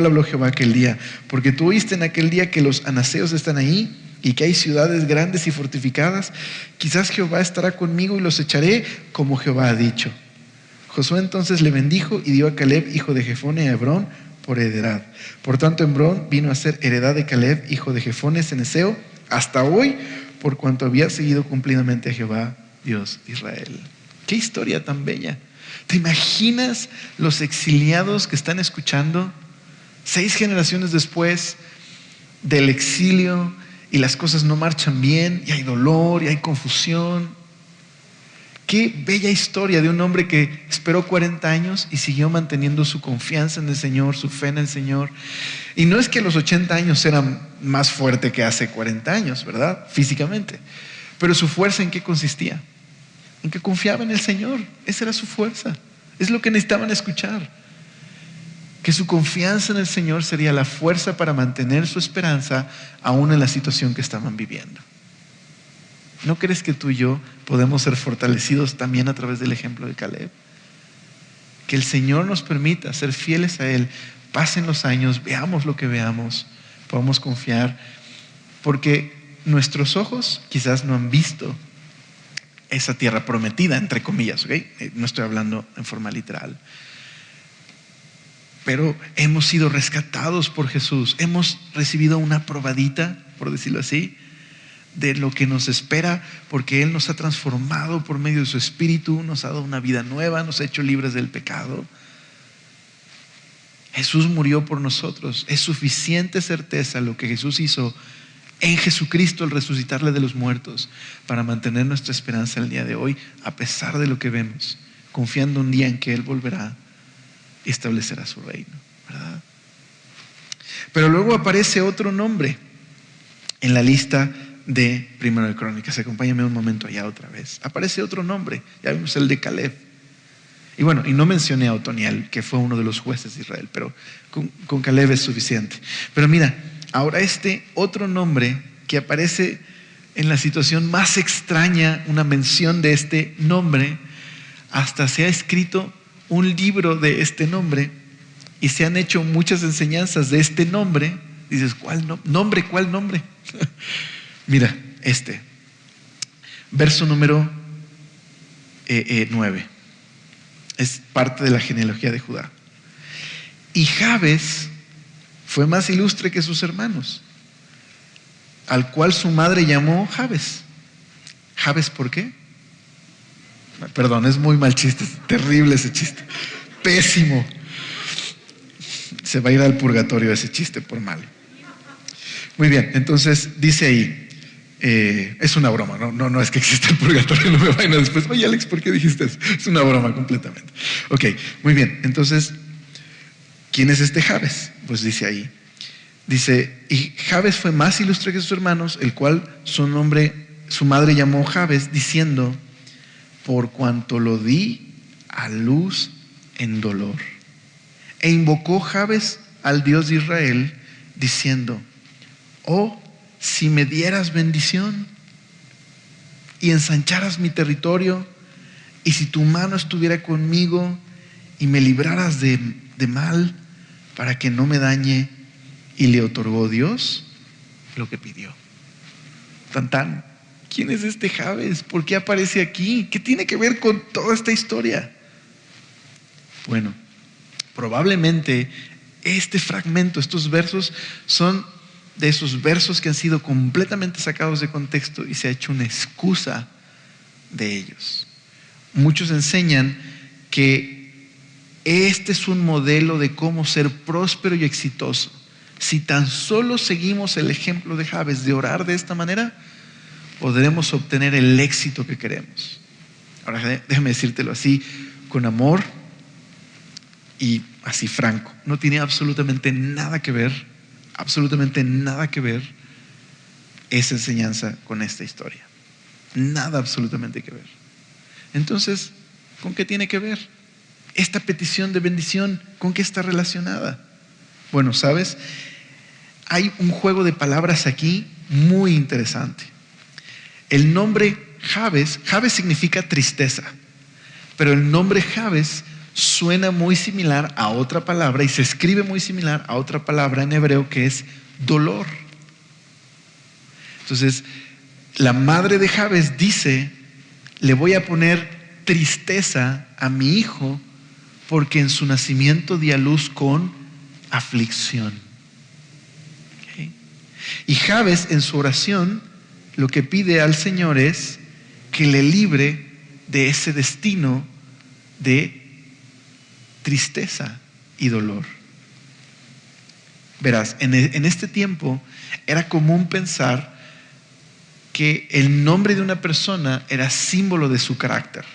habló Jehová aquel día, porque tú oíste en aquel día que los anaseos están ahí y que hay ciudades grandes y fortificadas. Quizás Jehová estará conmigo y los echaré, como Jehová ha dicho. Josué entonces le bendijo y dio a Caleb, hijo de Jefone, a Hebrón por heredad. Por tanto, Hebrón vino a ser heredad de Caleb, hijo de Jefone ceneseo, hasta hoy, por cuanto había seguido cumplidamente a Jehová, Dios de Israel. ¡Qué historia tan bella! ¿Te imaginas los exiliados que están escuchando 6 generaciones después del exilio, y las cosas no marchan bien, y hay dolor, y hay confusión? Qué bella historia de un hombre que esperó 40 años y siguió manteniendo su confianza en el Señor, su fe en el Señor. Y no es que los 80 años eran más fuerte que hace 40 años, ¿verdad? Físicamente. Pero su fuerza, ¿en qué consistía? En que confiaba en el Señor. Esa era su fuerza. Es lo que necesitaban escuchar. Que su confianza en el Señor sería la fuerza para mantener su esperanza aún en la situación que estaban viviendo. ¿No crees que tú y yo podemos ser fortalecidos también a través del ejemplo de Caleb? Que el Señor nos permita ser fieles a Él. Pasen los años, veamos lo que veamos, podamos confiar. Porque nuestros ojos quizás no han visto esa tierra prometida, entre comillas, ¿ok? No estoy hablando en forma literal. Pero hemos sido rescatados por Jesús. Hemos recibido una probadita, por decirlo así, de lo que nos espera, porque Él nos ha transformado por medio de su Espíritu, nos ha dado una vida nueva, nos ha hecho libres del pecado. Jesús murió por nosotros. Es suficiente certeza lo que Jesús hizo en Jesucristo al resucitarle de los muertos para mantener nuestra esperanza el día de hoy, a pesar de lo que vemos, confiando un día en que Él volverá y establecerá su reino, ¿verdad? Pero luego aparece otro nombre en la lista de Primero de Crónicas. Acompáñame un momento allá otra vez. Aparece otro nombre, ya vimos el de Caleb. Y bueno, y no mencioné a Otoniel, que fue uno de los jueces de Israel, pero con Caleb es suficiente. Pero mira, ahora este otro nombre que aparece en la situación más extraña, una mención de este nombre, hasta se ha escrito un libro de este nombre y se han hecho muchas enseñanzas de este nombre. Dices, ¿cuál nombre? ¿Cuál nombre? Mira, verso número 9. Es parte de la genealogía de Judá. Y Jabes fue más ilustre que sus hermanos, al cual su madre llamó Jabes. ¿Jabes por qué? Perdón, es muy mal chiste, es terrible ese chiste, pésimo. Se va a ir al purgatorio ese chiste por mal. Muy bien, entonces dice ahí, es una broma, no es que exista el purgatorio, no me vayan a después, oye Alex, ¿por qué dijiste eso? Es una broma completamente. Ok, muy bien, entonces, ¿quién es este Jabes? Pues dice ahí, y Jabes fue más ilustre que sus hermanos, el cual su madre llamó Jabes, diciendo, por cuanto lo di a luz en dolor. E invocó Jabes al Dios de Israel, diciendo, oh, si me dieras bendición y ensancharas mi territorio, y si tu mano estuviera conmigo y me libraras de mal para que no me dañe. Y le otorgó Dios lo que pidió. Tan. ¿Quién es este Jabes? ¿Por qué aparece aquí? ¿Qué tiene que ver con toda esta historia? Bueno, probablemente este fragmento, estos versos, son de esos versos que han sido completamente sacados de contexto y se ha hecho una excusa de ellos. Muchos enseñan que este es un modelo de cómo ser próspero y exitoso. Si tan solo seguimos el ejemplo de Jabes de orar de esta manera, podremos obtener el éxito que queremos. Ahora déjame decírtelo así, con amor y así franco. No tiene absolutamente nada que ver esa enseñanza con esta historia. Nada absolutamente que ver. Entonces, ¿con qué tiene que ver? Esta petición de bendición, ¿con qué está relacionada? Bueno, ¿sabes? Hay un juego de palabras aquí muy interesante. El nombre Jabes significa tristeza, pero el nombre Jabes suena muy similar a otra palabra y se escribe muy similar a otra palabra en hebreo que es dolor. Entonces, la madre de Jabes dice, le voy a poner tristeza a mi hijo porque en su nacimiento di a luz con aflicción. ¿Okay? Y Jabes en su oración lo que pide al Señor es que le libre de ese destino de tristeza y dolor. Verás, en este tiempo era común pensar que el nombre de una persona era símbolo de su carácter,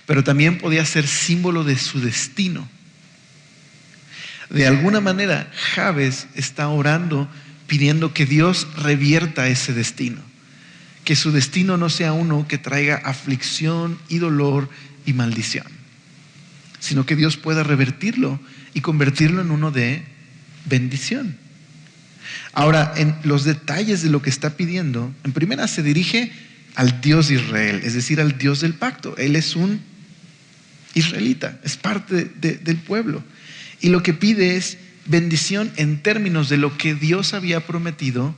pero también podía ser símbolo de su destino. De alguna manera, Jabes está orando pidiendo que Dios revierta ese destino, que su destino no sea uno que traiga aflicción y dolor y maldición, sino que Dios pueda revertirlo y convertirlo en uno de bendición. Ahora, en los detalles de lo que está pidiendo, en primera se dirige al Dios de Israel, es decir, al Dios del pacto. Él es un israelita, es parte del pueblo. Y lo que pide es bendición en términos de lo que Dios había prometido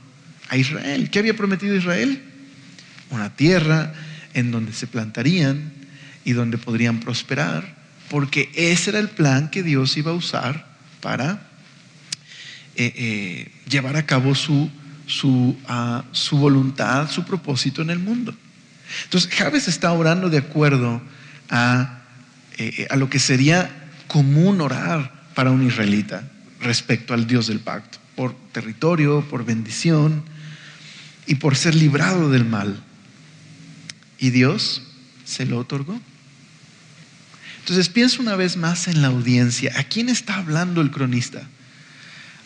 a Israel. ¿Qué había prometido Israel? Una tierra en donde se plantarían y donde podrían prosperar, porque ese era el plan que Dios iba a usar para llevar a cabo su voluntad, su propósito en el mundo. Entonces Jabes está orando de acuerdo a lo que sería común orar para un israelita respecto al Dios del pacto, por territorio, por bendición y por ser librado del mal. Y Dios se lo otorgó. Entonces pienso una vez más en la audiencia. ¿A quién está hablando el cronista?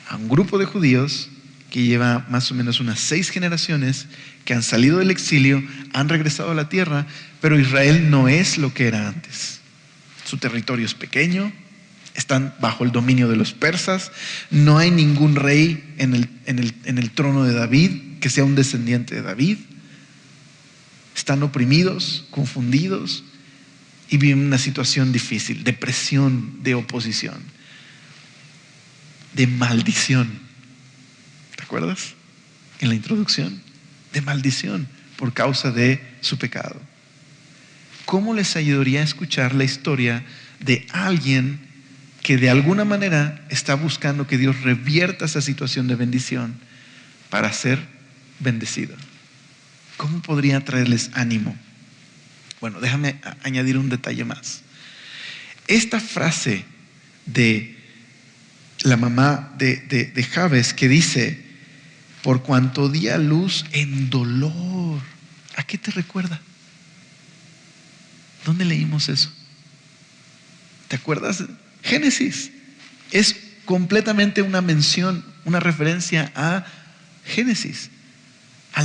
A un grupo de judíos que lleva más o menos unas 6 generaciones, que han salido del exilio, han regresado a la tierra, pero Israel no es lo que era antes. Su territorio es pequeño, están bajo el dominio de los persas, no hay ningún rey en el trono de David que sea un descendiente de David. Están oprimidos, confundidos y viven una situación difícil, de presión, de oposición, de maldición. ¿Te acuerdas? En la introducción, de maldición por causa de su pecado. ¿Cómo les ayudaría a escuchar la historia de alguien que de alguna manera está buscando que Dios revierta esa situación de bendición para ser bendecido? ¿Cómo podría traerles ánimo? Bueno, déjame añadir un detalle más. Esta frase de la mamá de Jabes que dice, por cuanto di a luz en dolor, ¿a qué te recuerda? ¿Dónde leímos eso? ¿Te acuerdas? Génesis. Es completamente una mención, una referencia a Génesis, a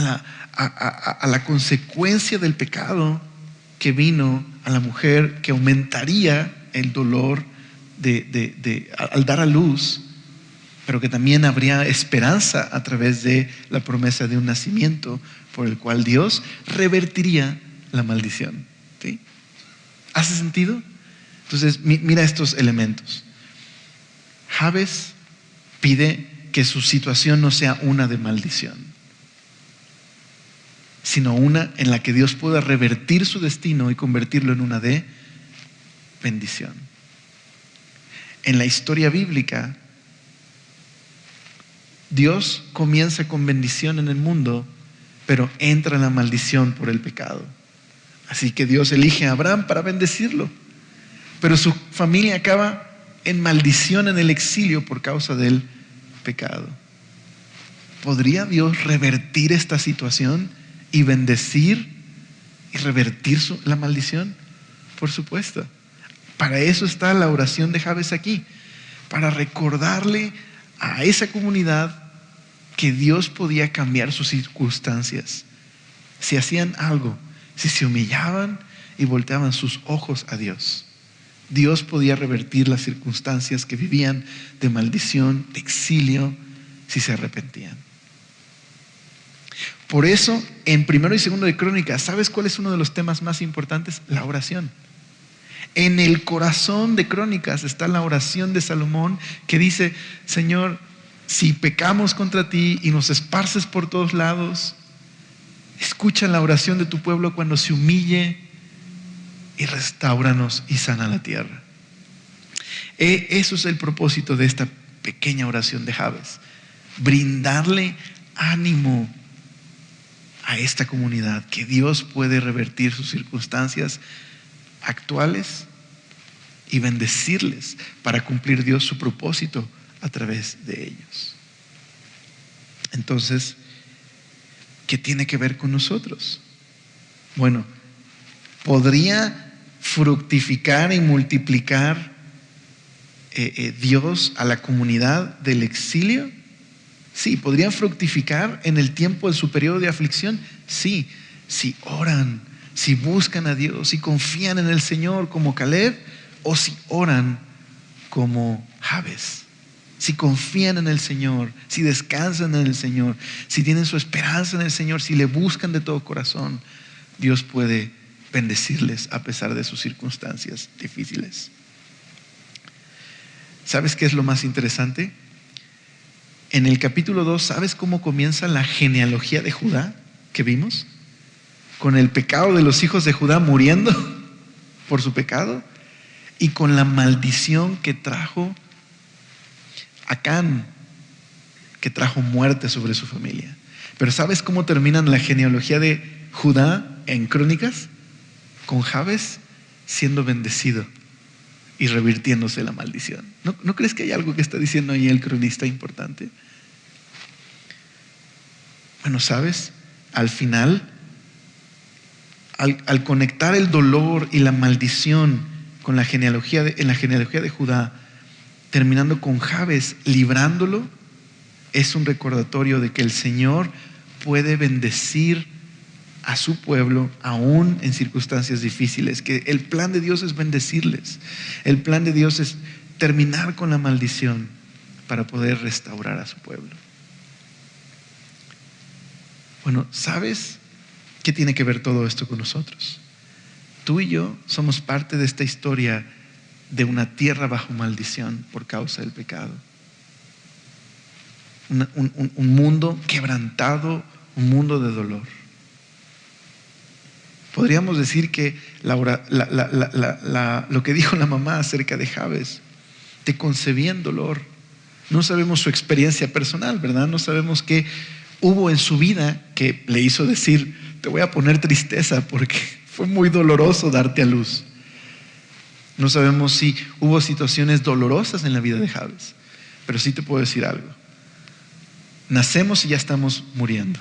la consecuencia del pecado que vino a la mujer, que aumentaría el dolor al dar a luz, pero que también habría esperanza a través de la promesa de un nacimiento por el cual Dios revertiría la maldición. ¿Sí? ¿Hace sentido? Entonces, mira estos elementos. Jabes pide que su situación no sea una de maldición, sino una en la que Dios pueda revertir su destino y convertirlo en una de bendición. En la historia bíblica, Dios comienza con bendición en el mundo, pero entra en la maldición por el pecado. Así que Dios elige a Abraham para bendecirlo, pero su familia acaba en maldición en el exilio por causa del pecado. ¿Podría Dios revertir esta situación y bendecir y revertir la maldición? Por supuesto. Para eso está la oración de Jabes aquí, para recordarle a esa comunidad que Dios podía cambiar sus circunstancias si hacían algo, si se humillaban y volteaban sus ojos a Dios. Dios podía revertir las circunstancias que vivían de maldición, de exilio, si se arrepentían. Por eso, en 1 y 2 de Crónicas, ¿sabes cuál es uno de los temas más importantes? La oración. En el corazón de Crónicas está la oración de Salomón que dice, Señor, si pecamos contra ti y nos esparces por todos lados, escucha la oración de tu pueblo cuando se humille y restáuranos y sana la tierra. Eso es el propósito de esta pequeña oración de Jabes, brindarle ánimo a esta comunidad, que Dios puede revertir sus circunstancias actuales y bendecirles para cumplir Dios su propósito a través de ellos. Entonces, ¿qué tiene que ver con nosotros? Bueno, ¿podría fructificar y multiplicar Dios a la comunidad del exilio? Sí. ¿Podrían fructificar en el tiempo de su periodo de aflicción? Sí, si oran, si buscan a Dios, si confían en el Señor como Caleb, o si oran como Jabes. Si confían en el Señor, si descansan en el Señor, si tienen su esperanza en el Señor, si le buscan de todo corazón, Dios puede bendecirles a pesar de sus circunstancias difíciles. ¿Sabes qué es lo más interesante? En el capítulo 2, ¿sabes cómo comienza la genealogía de Judá que vimos? Con el pecado de los hijos de Judá muriendo por su pecado y con la maldición que trajo Acán, que trajo muerte sobre su familia. Pero ¿sabes cómo termina la genealogía de Judá en Crónicas? Con Jabes siendo bendecido y revirtiéndose la maldición. ¿No crees que hay algo que está diciendo ahí el cronista importante? Bueno, ¿sabes? Al final, al conectar el dolor y la maldición con la genealogía en la genealogía de Judá, terminando con Jabes, librándolo, es un recordatorio de que el Señor puede bendecir a su pueblo aún en circunstancias difíciles, que el plan de Dios es bendecirles, el plan de Dios es terminar con la maldición para poder restaurar a su pueblo. Bueno, ¿sabes qué tiene que ver todo esto con nosotros? Tú y yo somos parte de esta historia de una tierra bajo maldición por causa del pecado. Un mundo quebrantado, un mundo de dolor. Podríamos decir que lo que dijo la mamá acerca de Jabes, te concebí en dolor. No sabemos su experiencia personal, ¿verdad? No sabemos qué hubo en su vida que le hizo decir, te voy a poner tristeza porque fue muy doloroso darte a luz. No sabemos si hubo situaciones dolorosas en la vida de Jabes, pero sí te puedo decir algo. Nacemos y ya estamos muriendo,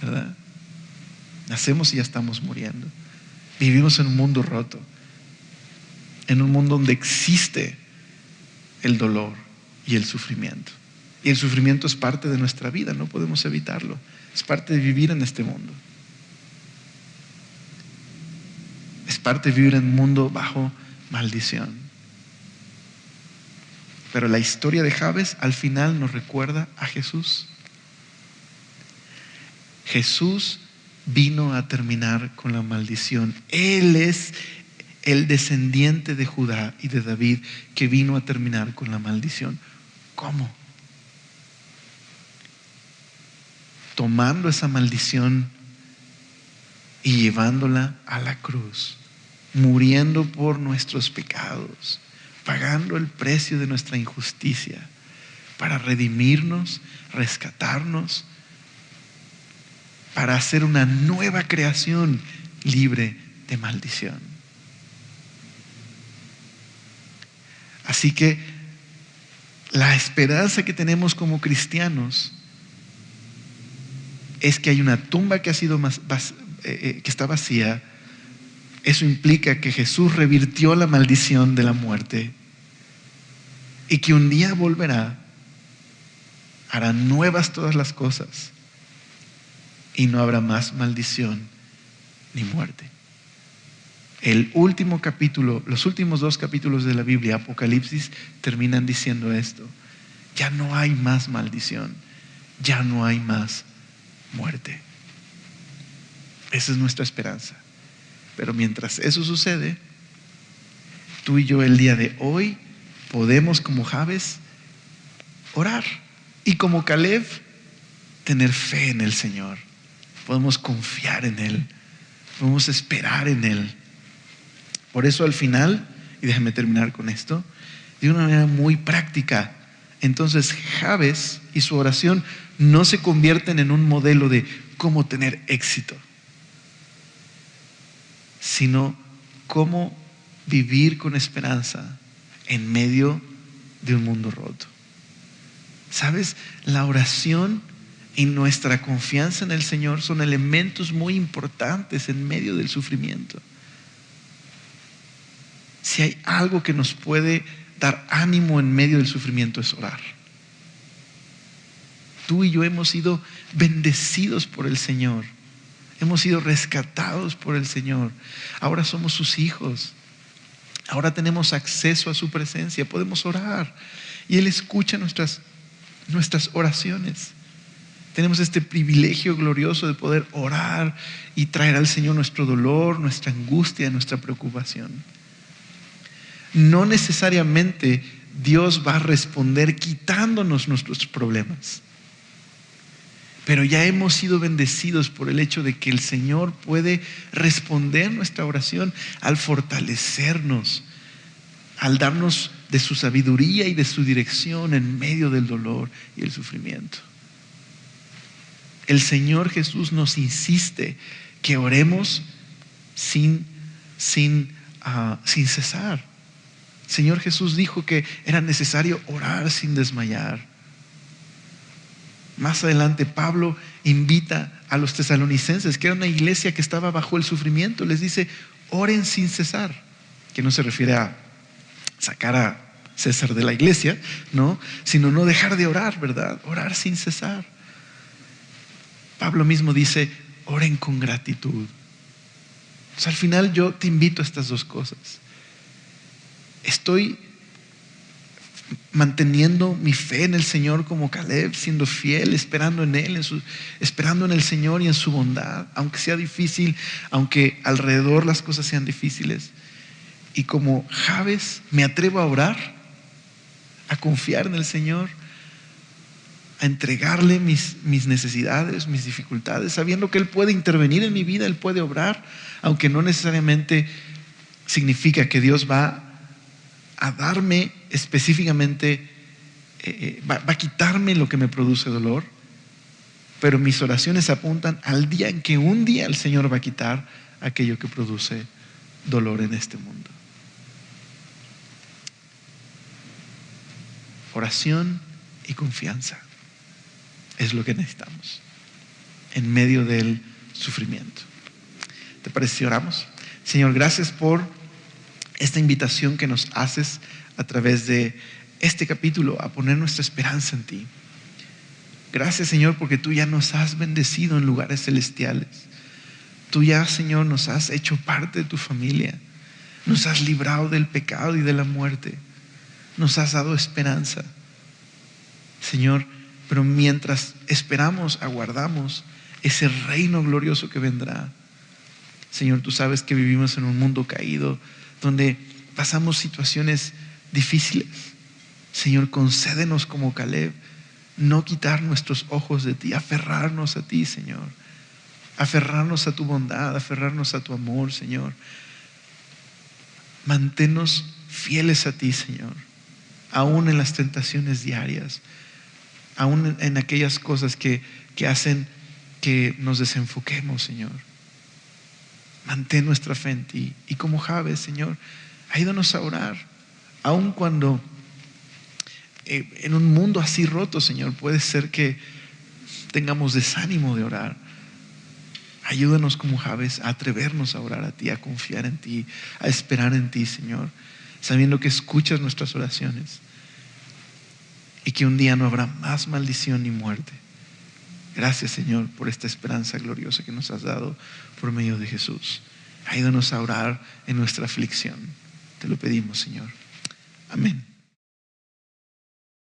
¿verdad? Nacemos y ya estamos muriendo. Vivimos en un mundo roto, en un mundo donde existe el dolor y el sufrimiento. Y el sufrimiento es parte de nuestra vida, no podemos evitarlo. Es parte de vivir en este mundo. Es parte de vivir en un mundo bajo maldición. Pero la historia de Jabes al final nos recuerda a Jesús. Jesús vino a terminar con la maldición. Él es el descendiente de Judá y de David que vino a terminar con la maldición. ¿Cómo? Tomando esa maldición y llevándola a la cruz, muriendo por nuestros pecados, pagando el precio de nuestra injusticia para redimirnos, rescatarnos, para hacer una nueva creación libre de maldición. Así que la esperanza que tenemos como cristianos es que hay una tumba que ha sido que está vacía. Eso implica que Jesús revirtió la maldición de la muerte y que un día volverá, hará nuevas todas las cosas y no habrá más maldición ni muerte. El último capítulo, los últimos 2 capítulos de la Biblia, Apocalipsis, terminan diciendo esto: ya no hay más maldición, ya no hay más muerte. Esa es nuestra esperanza. Pero mientras eso sucede, tú y yo el día de hoy podemos, como Jabes, orar y como Caleb tener fe en el Señor. Podemos confiar en Él, podemos esperar en Él. Por eso al final, y déjame terminar con esto, de una manera muy práctica, entonces Jabes y su oración no se convierten en un modelo de cómo tener éxito, sino cómo vivir con esperanza en medio de un mundo roto. ¿Sabes? La oración y nuestra confianza en el Señor son elementos muy importantes en medio del sufrimiento. Si hay algo que nos puede dar ánimo en medio del sufrimiento, es orar. Tú y yo hemos sido bendecidos por el Señor. Hemos sido rescatados por el Señor. Ahora somos sus hijos. Ahora tenemos acceso a su presencia. Podemos orar y Él escucha nuestras oraciones. Tenemos este privilegio glorioso de poder orar y traer al Señor nuestro dolor, nuestra angustia, nuestra preocupación. No necesariamente Dios va a responder quitándonos nuestros problemas. Pero ya hemos sido bendecidos por el hecho de que el Señor puede responder nuestra oración al fortalecernos, al darnos de su sabiduría y de su dirección en medio del dolor y el sufrimiento. El Señor Jesús nos insiste que oremos sin cesar. El Señor Jesús dijo que era necesario orar sin desmayar. Más adelante Pablo invita a los tesalonicenses, que era una iglesia que estaba bajo el sufrimiento, les dice: oren sin cesar, que no se refiere a sacar a César de la iglesia, ¿no? Sino no dejar de orar, ¿verdad? Orar sin cesar. Pablo mismo dice: oren con gratitud. Entonces, al final yo te invito a estas dos cosas. Estoy manteniendo mi fe en el Señor como Caleb, siendo fiel, esperando en Él, esperando en el Señor y en su bondad, aunque sea difícil, aunque alrededor las cosas sean difíciles. Y como Jabes me atrevo a orar, a confiar en el Señor, a entregarle mis necesidades, mis dificultades, sabiendo que Él puede intervenir en mi vida, Él puede obrar, aunque no necesariamente significa que Dios va a darme específicamente, va a quitarme lo que me produce dolor, pero mis oraciones apuntan al día en que un día el Señor va a quitar aquello que produce dolor en este mundo. Oración y confianza es lo que necesitamos en medio del sufrimiento. ¿Te parece si oramos? Señor, gracias por esta invitación que nos haces a través de este capítulo a poner nuestra esperanza en ti. Gracias, Señor, porque tú ya nos has bendecido en lugares celestiales. Tú ya, Señor, nos has hecho parte de tu familia. Nos has librado del pecado y de la muerte. Nos has dado esperanza, Señor, pero mientras esperamos, aguardamos ese reino glorioso que vendrá. Señor, tú sabes que vivimos en un mundo caído, donde pasamos situaciones difíciles. Señor, concédenos como Caleb no quitar nuestros ojos de ti, aferrarnos a ti, Señor, aferrarnos a tu bondad, aferrarnos a tu amor, Señor. Manténnos fieles a ti, Señor, aún en las tentaciones diarias, aún en aquellas cosas que hacen que nos desenfoquemos, Señor. Mantén nuestra fe en ti. Y como Jabes, Señor, ayúdanos a orar, aun cuando en un mundo así roto, Señor, puede ser que tengamos desánimo de orar. Ayúdanos como Jabes a atrevernos a orar a ti, a confiar en ti, a esperar en ti, Señor, sabiendo que escuchas nuestras oraciones y que un día no habrá más maldición ni muerte. Gracias, Señor, por esta esperanza gloriosa que nos has dado por medio de Jesús. Ayúdanos a orar en nuestra aflicción. Te lo pedimos, Señor. Amén.